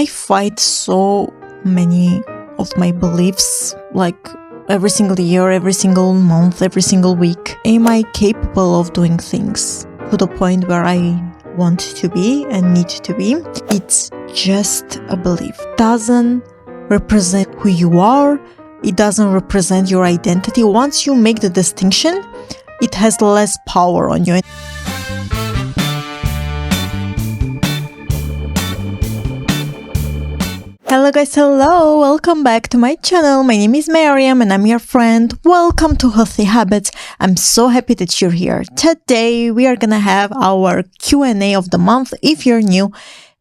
I fight so many of my beliefs, like every single year, every single month, every single week. Am I capable of doing things to the point where I want to be and need to be? It's just a belief. It doesn't represent who you are. It doesn't represent your identity. Once you make the distinction, it has less power on you. Hello guys, hello! Welcome back to my channel. My name is Mariam and I'm your friend. Welcome to Healthy Habits. I'm so happy that you're here. Today we are gonna have our Q&A of the month. If you're new,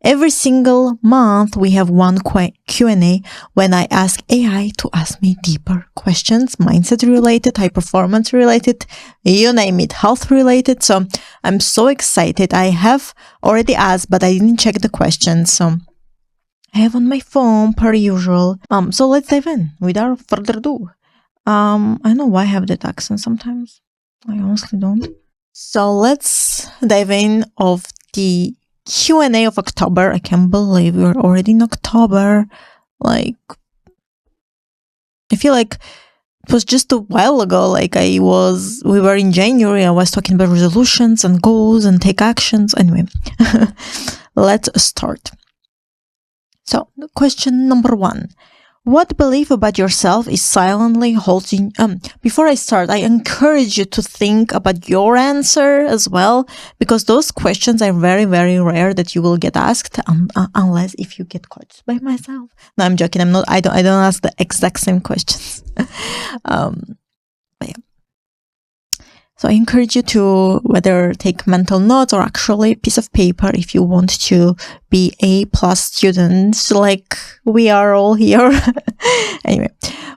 every single month we have one Q&A when I ask AI to ask me deeper questions, mindset related, high performance related, you name it, health related. So I'm so excited. I have already asked, but I didn't check the questions. So I have on my phone per usual. So let's dive in without further ado. I don't know why I have that accent sometimes. I honestly don't. So let's dive in of the Q&A of October. I can't believe we're already in October. I feel like it was just a while ago. We were in January. I was talking about resolutions and goals and take actions. Anyway, let's start. So, question number 1. What belief about yourself is silently holding... Before I start, I encourage you to think about your answer as well, because those questions are very, very rare that you will get asked, unless if you get coached by myself. No, I'm joking. I don't ask the exact same questions. But yeah. So I encourage you to whether take mental notes or actually a piece of paper if you want to be A+ students like we are all here. Anyway,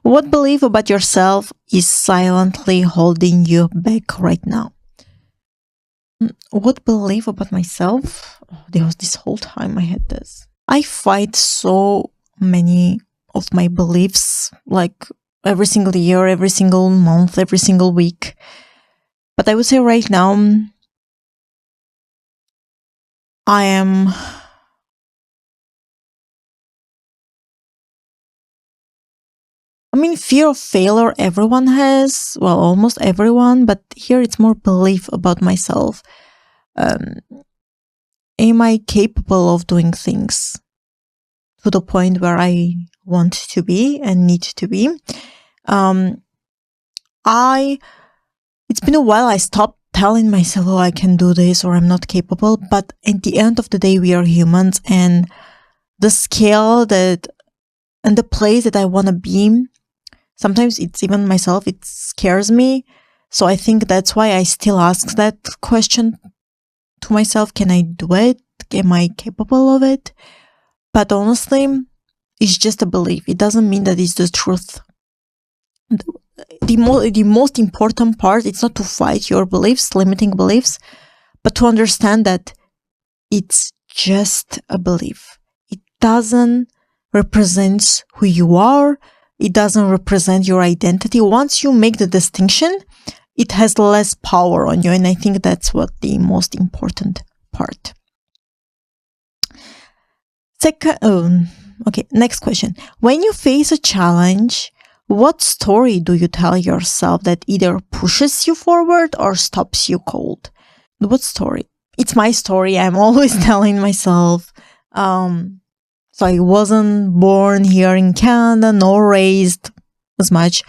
what belief about yourself is silently holding you back right now? What belief about myself? Oh, there was this whole time I had this. I fight so many of my beliefs, like every single year, every single month, every single week. But I would say right now, fear of failure everyone has, well, almost everyone, but here it's more belief about myself. Am I capable of doing things to the point where I want to be and need to be? It's been a while I stopped telling myself, oh, I can do this or I'm not capable. But at the end of the day, we are humans, and the scale and the place that I want to be, sometimes it's even myself, it scares me. So I think that's why I still ask that question to myself. Can I do it? Am I capable of it? But honestly, it's just a belief. It doesn't mean that it's the truth. The most important part, it's not to fight your beliefs, limiting beliefs, but to understand that it's just a belief. It doesn't represent who you are. It doesn't represent your identity. Once you make the distinction, it has less power on you. And I think that's what the most important part. Next question. When you face a challenge, what story do you tell yourself that either pushes you forward or stops you cold? What story? It's my story. I'm always telling myself. So I wasn't born here in Canada, nor raised as much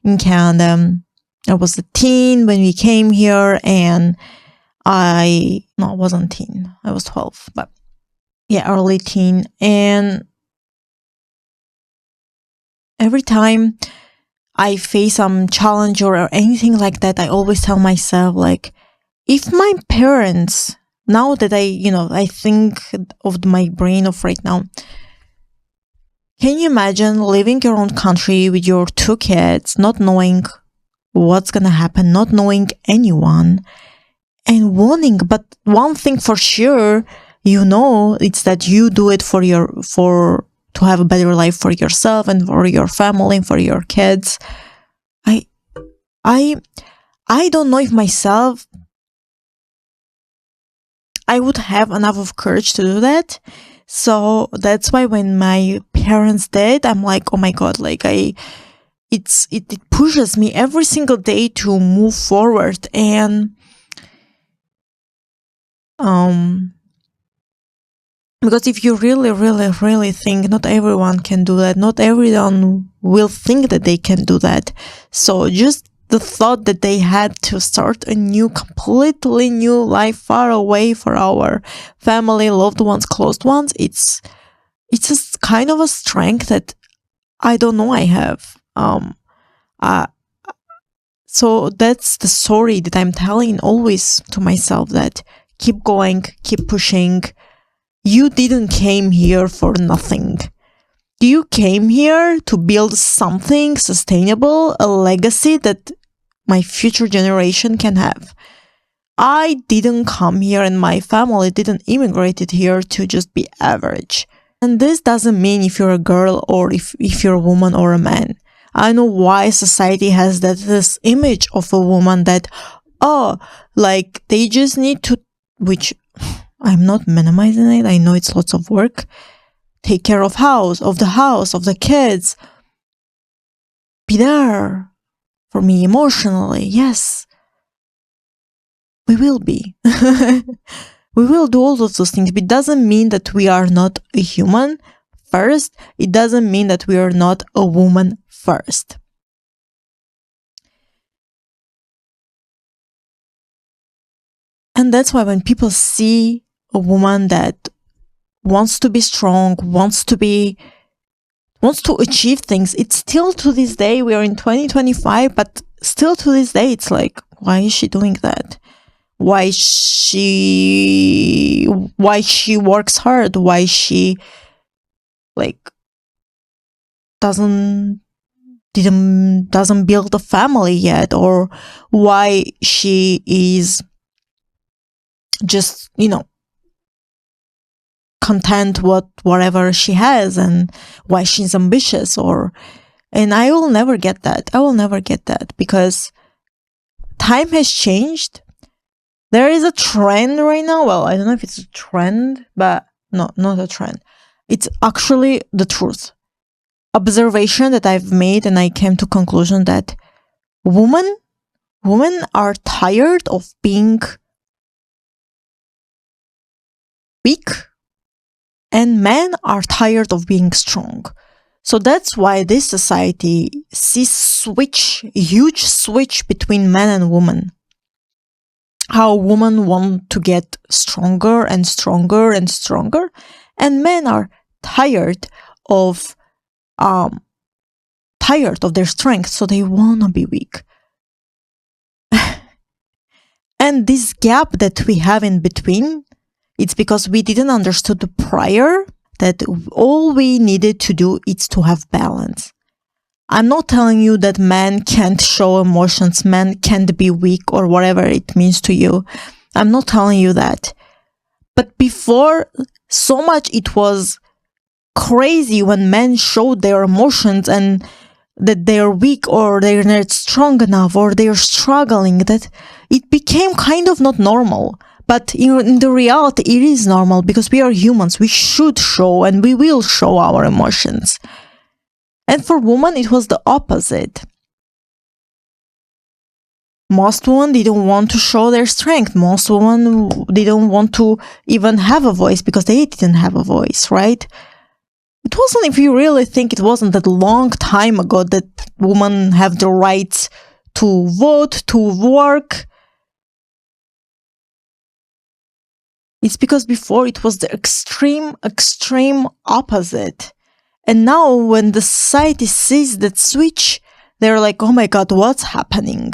in Canada. I was a teen when we came here, and I wasn't teen. I was 12, but yeah, early teen. And every time I face some challenge or anything like that, I always tell myself, if my parents, now that I think of my brain of right now, can you imagine living your own country with your 2 kids, not knowing what's going to happen, not knowing anyone, and wanting, but one thing for sure, it's that you do it to have a better life for yourself and for your family and for your kids. I don't know if myself, I would have enough of courage to do that. So that's why when my parents died, I'm like, oh my God, like it pushes me every single day to move forward. And because if you really, really, really think, not everyone can do that. Not everyone will think that they can do that. So just the thought that they had to start a new, completely new life far away for our family, loved ones, close ones, it's just kind of a strength that I don't know I have. So that's the story that I'm telling always to myself, that keep going, keep pushing. You didn't came here for nothing. You came here to build something sustainable, a legacy that my future generation can have. I didn't come here and my family didn't immigrated here to just be average. And this doesn't mean if you're a girl or if you're a woman or a man. I know why society has this image of a woman that, like they just need to, which I'm not minimizing it. I know it's lots of work. Take care of the house, of the kids. Be there for me emotionally. Yes, we will be. We will do all of those things. But it doesn't mean that we are not a human first. It doesn't mean that we are not a woman first. And that's why when people see a woman that wants to be strong, wants to achieve things, it's still to this day, we are in 2025, but still to this day, it's like, why is she doing that? Why she works hard? Why she doesn't build a family yet? Or why she is just, content whatever she has, and why she's ambitious, and I will never get that. Because time has changed. There is a trend right now. Well, I don't know if it's a trend, but no, not a trend. It's actually the truth. Observation that I've made, and I came to conclusion that women are tired of being weak, and men are tired of being strong. So that's why this society sees huge switch between men and women. How women want to get stronger and stronger and stronger, and men are tired of their strength, so they wanna be weak. And this gap that we have in between, it's because we didn't understood prior that all we needed to do is to have balance. I'm not telling you that men can't show emotions, men can't be weak, or whatever it means to you. I'm not telling you that. But before, so much it was crazy when men showed their emotions and that they're weak, or they're not strong enough, or they're struggling, that it became kind of not normal. But in the reality, it is normal, because we are humans. We should show, and we will show our emotions. And for women, it was the opposite. Most women didn't want to show their strength. Most women didn't want to even have a voice, because they didn't have a voice, right? It wasn't, if you really think, it wasn't that long time ago that women have the right to vote, to work. It's because before it was the extreme opposite. And now when the society sees that switch, they're like, oh my God, what's happening?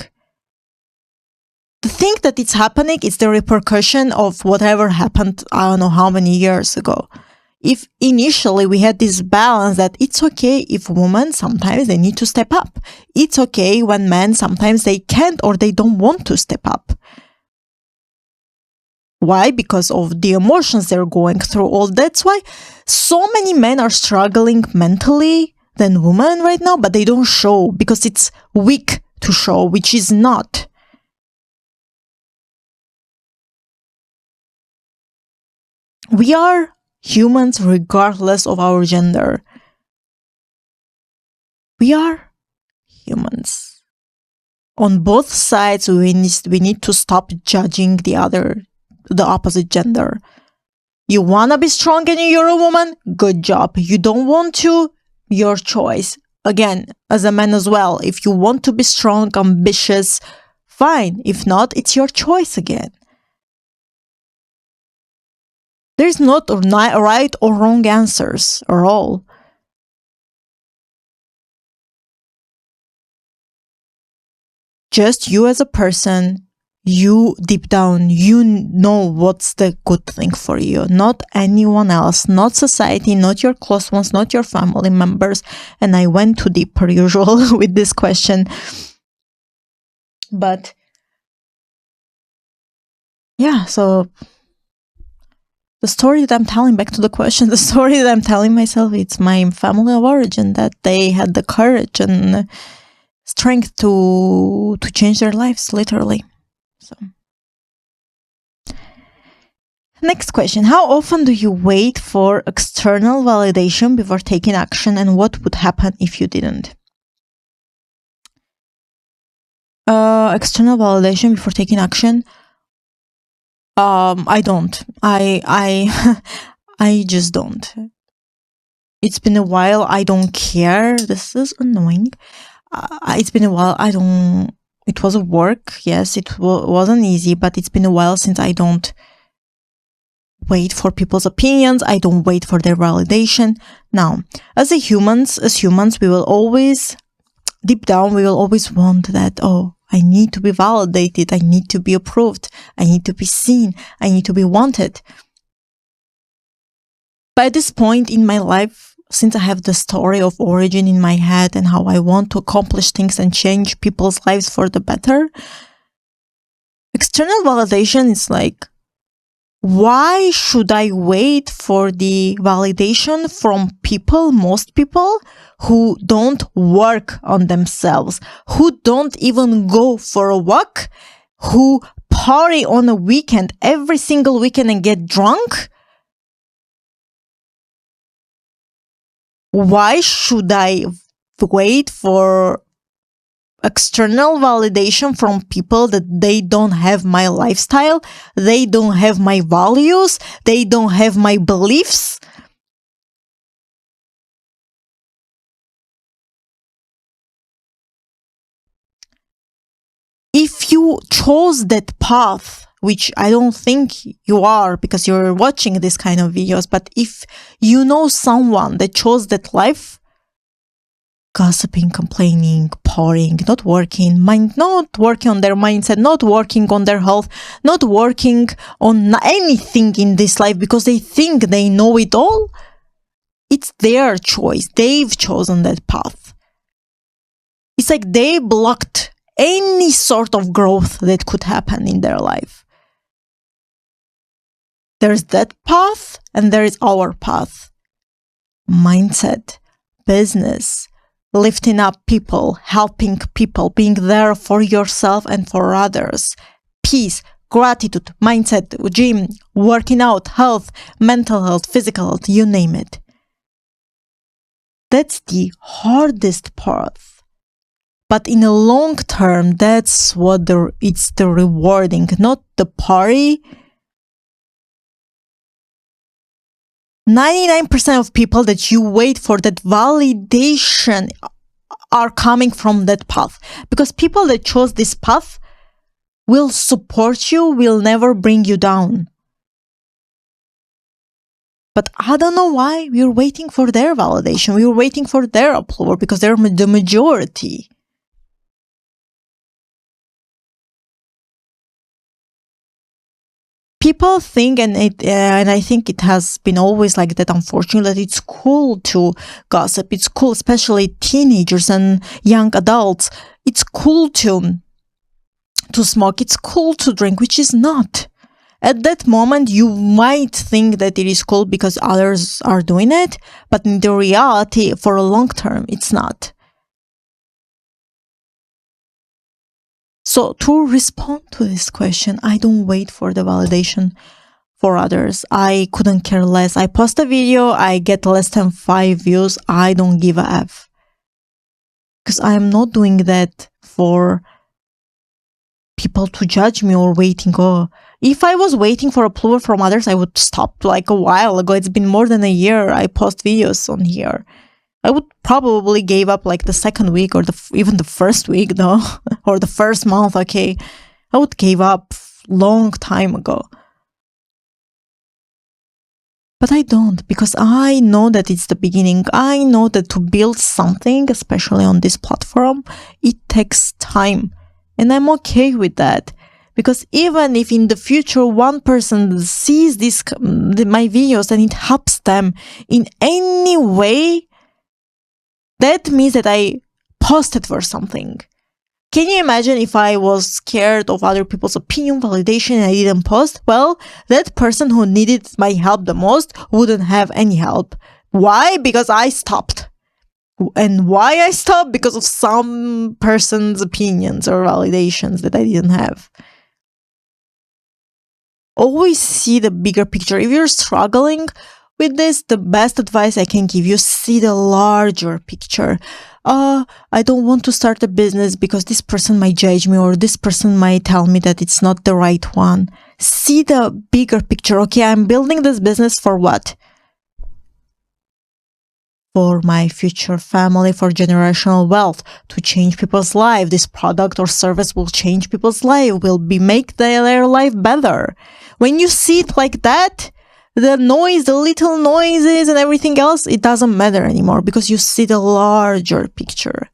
The thing that it's happening is the repercussion of whatever happened, I don't know how many years ago. If initially we had this balance that it's okay if women sometimes they need to step up. It's okay when men sometimes they can't or they don't want to step up. Why? Because of the emotions they're going through. All that's why so many men are struggling mentally than women right now, but they don't show because it's weak to show, which is not. We are humans regardless of our gender. We are humans. On both sides, we need to stop judging the opposite gender. You want to be strong and you're a woman? Good job. You don't want to? Your choice. Again, as a man as well, if you want to be strong, ambitious, fine. If not, it's your choice again. There's not right or wrong answers at all. Just you as a person, you deep down, you know what's the good thing for you. Not anyone else, not society, not your close ones, not your family members. And I went too deep per usual with this question. But yeah, so the story that I'm telling, back to the question, the story that I'm telling myself, it's my family of origin, that they had the courage and strength to change their lives, literally. So, next question. How often do you wait for external validation before taking action, and what would happen if you didn't? External validation before taking action? I don't. I just don't. It's been a while. I don't care. This is annoying. It's been a while. It was a work. Yes, it wasn't easy, but it's been a while since I don't wait for people's opinions. I don't wait for their validation. Now, as humans, we will always, deep down, we will always want that, oh, I need to be validated. I need to be approved. I need to be seen. I need to be wanted. But at this point in my life, since I have the story of origin in my head and how I want to accomplish things and change people's lives for the better, external validation is like, why should I wait for the validation from people, most people, who don't work on themselves, who don't even go for a walk, who party on a weekend, every single weekend, and get drunk? Why should I wait for external validation from people that they don't have my lifestyle, they don't have my values, they don't have my beliefs? If you chose that path, which I don't think you are because you're watching this kind of videos, but if you know someone that chose that life, gossiping, complaining, partying, not working on their mindset, not working on their health, not working on anything in this life because they think they know it all, it's their choice. They've chosen that path. It's like they blocked any sort of growth that could happen in their life. There's that path and there is our path. Mindset, business, lifting up people, helping people, being there for yourself and for others. Peace, gratitude, mindset, gym, working out, health, mental health, physical health, you name it. That's the hardest part. But in the long term, that's what it's the rewarding, not the party. 99% of people that you wait for that validation are coming from that path. Because people that chose this path will support you, will never bring you down. But I don't know why we're waiting for their validation. We're waiting for their approval because they're the majority. People think, and I think it has been always like that, unfortunately, that it's cool to gossip. It's cool, especially teenagers and young adults. It's cool to smoke. It's cool to drink, which is not. At that moment, you might think that it is cool because others are doing it, but in the reality, for a long term, it's not. So to respond to this question, I don't wait for the validation for others. I couldn't care less. I post a video, I get less than 5 views. I don't give a F. Because I am not doing that for people to judge me or waiting. Oh, if I was waiting for approval from others, I would stop like a while ago. It's been more than a year I post videos on here. I would probably gave up like the second week or even the first week though, or the first month. Okay, I would give up long time ago. But I don't, because I know that it's the beginning. I know that to build something, especially on this platform, it takes time. And I'm okay with that. Because even if in the future one person sees my videos and it helps them in any way, that means that I posted for something. Can you imagine if I was scared of other people's opinion, validation, and I didn't post? Well, that person who needed my help the most wouldn't have any help. Why? Because I stopped. And why I stopped? Because of some person's opinions or validations that I didn't have. Always see the bigger picture. If you're struggling with this, the best advice I can give you, see the larger picture. I don't want to start a business because this person might judge me or this person might tell me that it's not the right one. See the bigger picture. Okay, I'm building this business for what? For my future family, for generational wealth, to change people's life. This product or service will change people's life, make their life better. When you see it like that, the noise, the little noises and everything else, it doesn't matter anymore because you see the larger picture.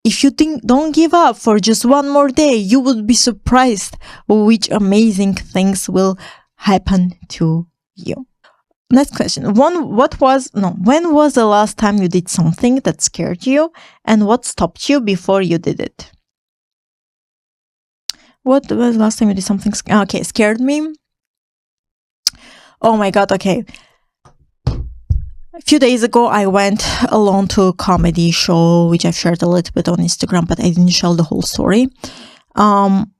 If you don't give up for just one more day, you would be surprised which amazing things will happen to you. Next question. When was the last time you did something that scared you and what stopped you before you did it? What was the last time you did something scared me? Oh my God, okay. A few days ago, I went alone to a comedy show, which I've shared a little bit on Instagram, but I didn't share the whole story. I'm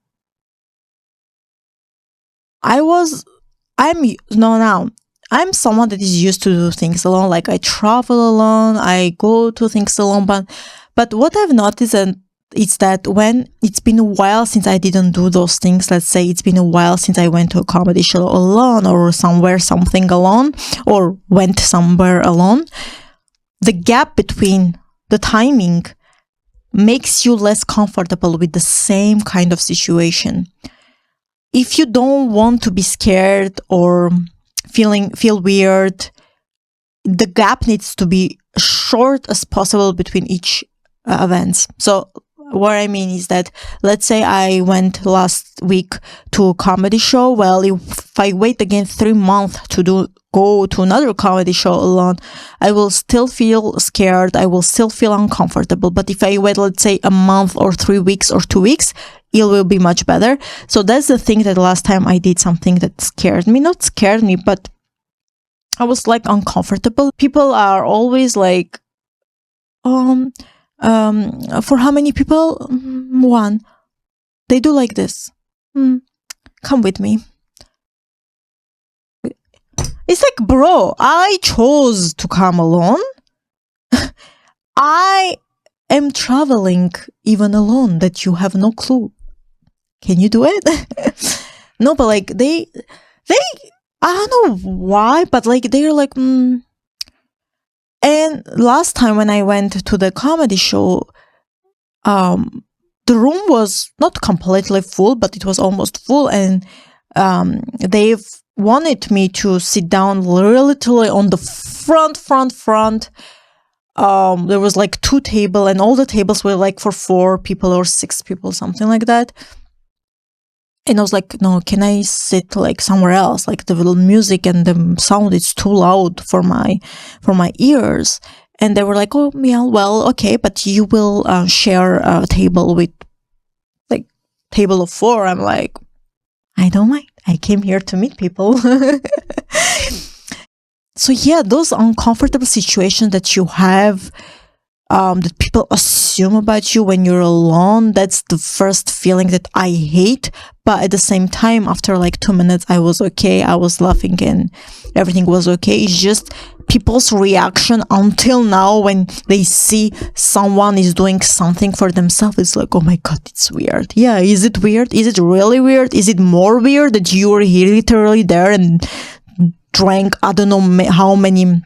someone that is used to do things alone. Like I travel alone, I go to things alone. But what I've noticed is that when it's been a while since I didn't do those things, let's say it's been a while since I went to a comedy show alone or something alone or went somewhere alone, the gap between the timing makes you less comfortable with the same kind of situation. If you don't want to be scared or feel weird, the gap needs to be short as possible between each events. So what I mean is that, let's say I went last week to a comedy show. Well, if I wait again 3 months to go to another comedy show alone, I will still feel scared. I will still feel uncomfortable. But if I wait, let's say a month or 3 weeks or 2 weeks, it will be much better. So that's the thing that last time I did something that scared me. Not scared me, but I was like uncomfortable. People are always like, for how many people? 1. They do like this. Come with me. It's like, bro, I chose to come alone. I am traveling even alone that you have no clue. Can you do it? No, but like they, I don't know why, but like they're like, And last time when I went to the comedy show, the room was not completely full, but it was almost full. And they've wanted me to sit down literally on the front. There was like 2 tables and all the tables were like for 4 people or 6 people, something like that. And I was like, no, can I sit like somewhere else? Like the little music and the sound is too loud for my ears. And they were like, oh, yeah, well, okay, but you will share a table with like table of 4. I'm like, I don't mind. I came here to meet people. So yeah, those uncomfortable situations that you have, that people assume about you when you're alone, that's the first feeling that I hate. But at the same time, after like 2 minutes, I was okay. I was laughing and everything was okay. It's just people's reaction until now when they see someone is doing something for themselves. It's like, oh my God, it's weird. Yeah, is it weird? Is it really weird? Is it more weird that you were literally there and drank, I don't know how many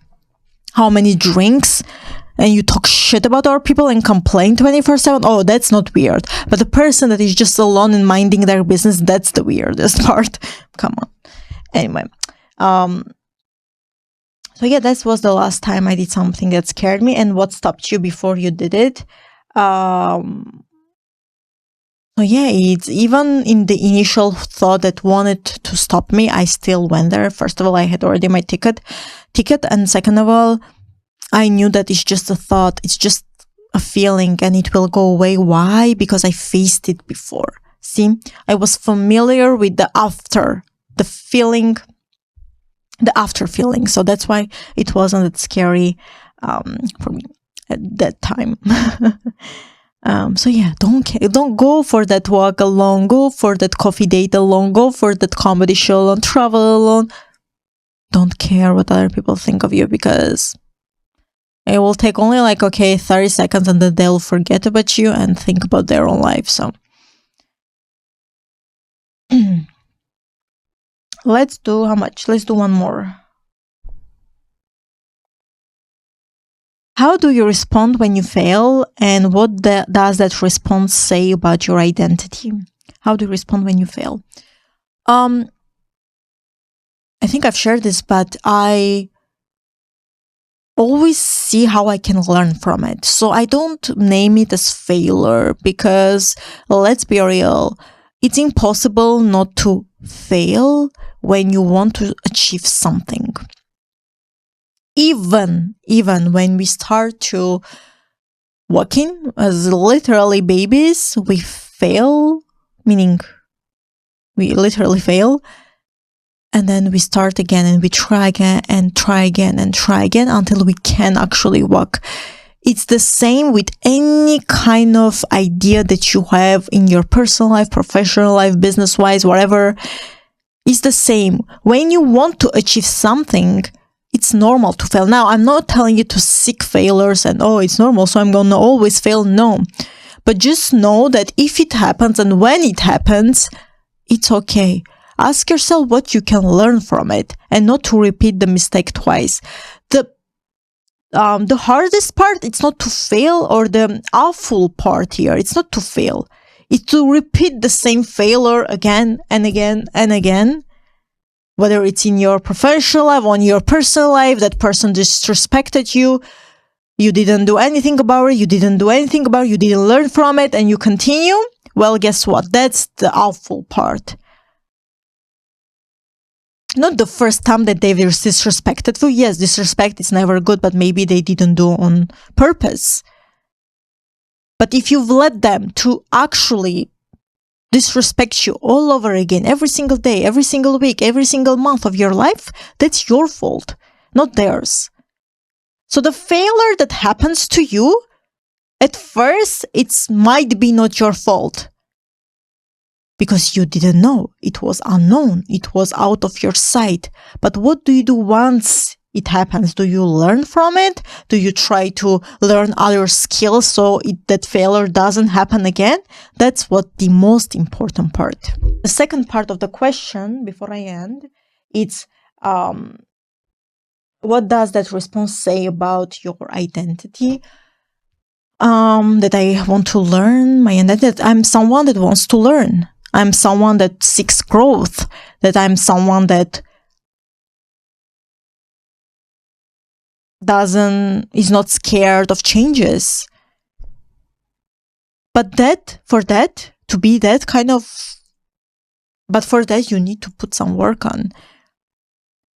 drinks, and you talk shit about our people and complain 24/7? Oh, that's not weird. But the person that is just alone and minding their business, that's the weirdest part. Come on. Anyway, so yeah, that was the last time I did something that scared me. And what stopped you before you did it? So yeah, it's even in the initial thought that wanted to stop me, I still went there. First of all, I had already my ticket, and second of all, I knew that it's just a thought, it's just a feeling, and it will go away. Why? Because I faced it before. See, I was familiar with the after feeling. So that's why it wasn't that scary for me at that time. So yeah, don't go for that walk alone, go for that coffee date alone, go for that comedy show alone, travel alone. Don't care what other people think of you, because it will take only 30 seconds and then they'll forget about you and think about their own life. So let's do how much? Let's do one more. How do you respond when you fail, and what does that response say about your identity? How do you respond when you fail? I think I've shared this, but I always see how I can learn from it. So I don't name it as failure, because let's be real, it's impossible not to fail when you want to achieve something. Even when we start to walking as literally babies, we fail, meaning we literally fail. And then we start again and we try again and try again and try again until we can actually walk. It's the same with any kind of idea that you have in your personal life, professional life, business-wise, whatever. It's the same. When you want to achieve something, it's normal to fail. Now, I'm not telling you to seek failures and, oh, it's normal, so I'm going to always fail. No. But just know that if it happens and when it happens, it's okay. Ask yourself what you can learn from it and not to repeat the mistake twice. The hardest part, it's not to fail, or the awful part here, it's not to fail. It's to repeat the same failure again and again and again. Whether it's in your professional life or in your personal life, that person disrespected you, you didn't do anything about it, you didn't learn from it, and you continue. Well, guess what? That's the awful part. Not the first time that they were disrespected you. Yes, disrespect is never good, but maybe they didn't do on purpose. But if you've let them to actually disrespect you all over again, every single day, every single week, every single month of your life, that's your fault, not theirs. So the failure that happens to you, at first, it might be not your fault, because you didn't know. It was unknown. It was out of your sight. But what do you do once it happens? Do you learn from it? Do you try to learn other skills so that failure doesn't happen again? That's what the most important part. The second part of the question, before I end, it's what does that response say about your identity? That I want to learn my identity. That I'm someone that wants to learn. I'm someone that seeks growth. That I'm someone that is not scared of changes. But for that you need to put some work on.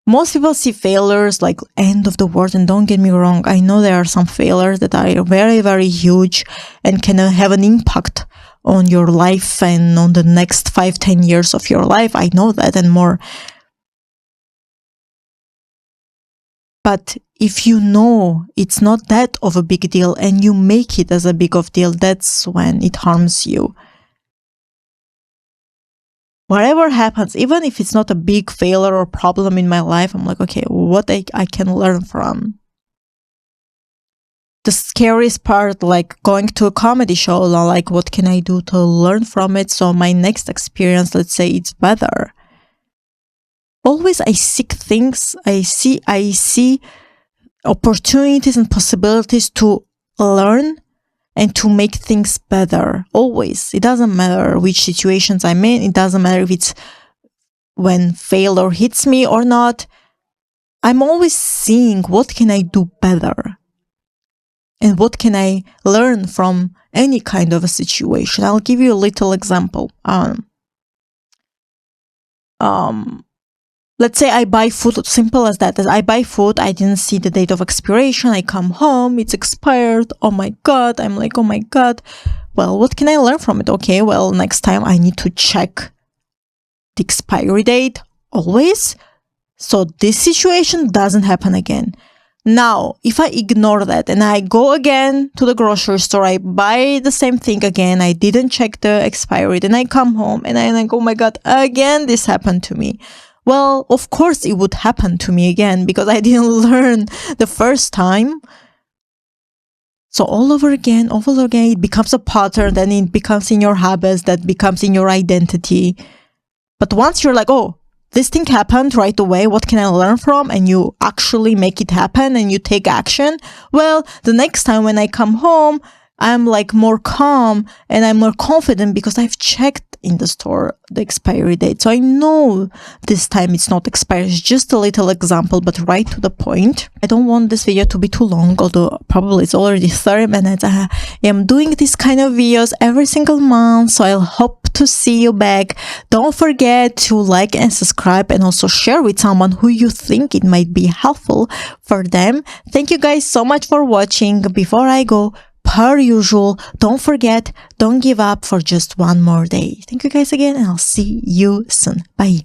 Most people see failures like end of the world, and don't get me wrong, I know there are some failures that are very, very huge and can have an impact on your life and on the next 5-10 years of your life. I know that and more. But if you know it's not that of a big deal and you make it as a big of deal, that's when it harms you. whatever happens, even if it's not a big failure or problem in my life, I'm like, okay, what I can learn from. The scariest part, like going to a comedy show, like what can I do to learn from it so my next experience, let's say, it's better. Always I seek things, I see opportunities and possibilities to learn and to make things better. Always. It doesn't matter which situations I'm in. It doesn't matter if it's when failure hits me or not. I'm always seeing what can I do better. And what can I learn from any kind of a situation? I'll give you a little example. Let's say I buy food, simple as that. As I buy food, I didn't see the date of expiration. I come home, it's expired. Oh my God. I'm like, oh my God. Well, what can I learn from it? Okay, well, next time I need to check the expiry date always. So this situation doesn't happen again. Now, if I ignore that and I go again to the grocery store, I buy the same thing again, I didn't check the expiry, then I come home and I'm like, oh my God, again, this happened to me. Well, of course it would happen to me again because I didn't learn the first time. So all over again, it becomes a pattern, then it becomes in your habits, that becomes in your identity. But once you're like, oh, this thing happened right away, what can I learn from? And you actually make it happen and you take action. Well, the next time when I come home, I'm like more calm and I'm more confident because I've checked in the store the expiry date. So I know this time it's not expired. It's just a little example, but right to the point. I don't want this video to be too long, although probably it's already 30 minutes. I am doing these kind of videos every single month, so I'll hope to see you back. Don't forget to like and subscribe and also share with someone who you think it might be helpful for them. Thank you guys so much for watching. Before I go, per usual, don't forget, don't give up for just one more day. Thank you guys again, and I'll see you soon. Bye.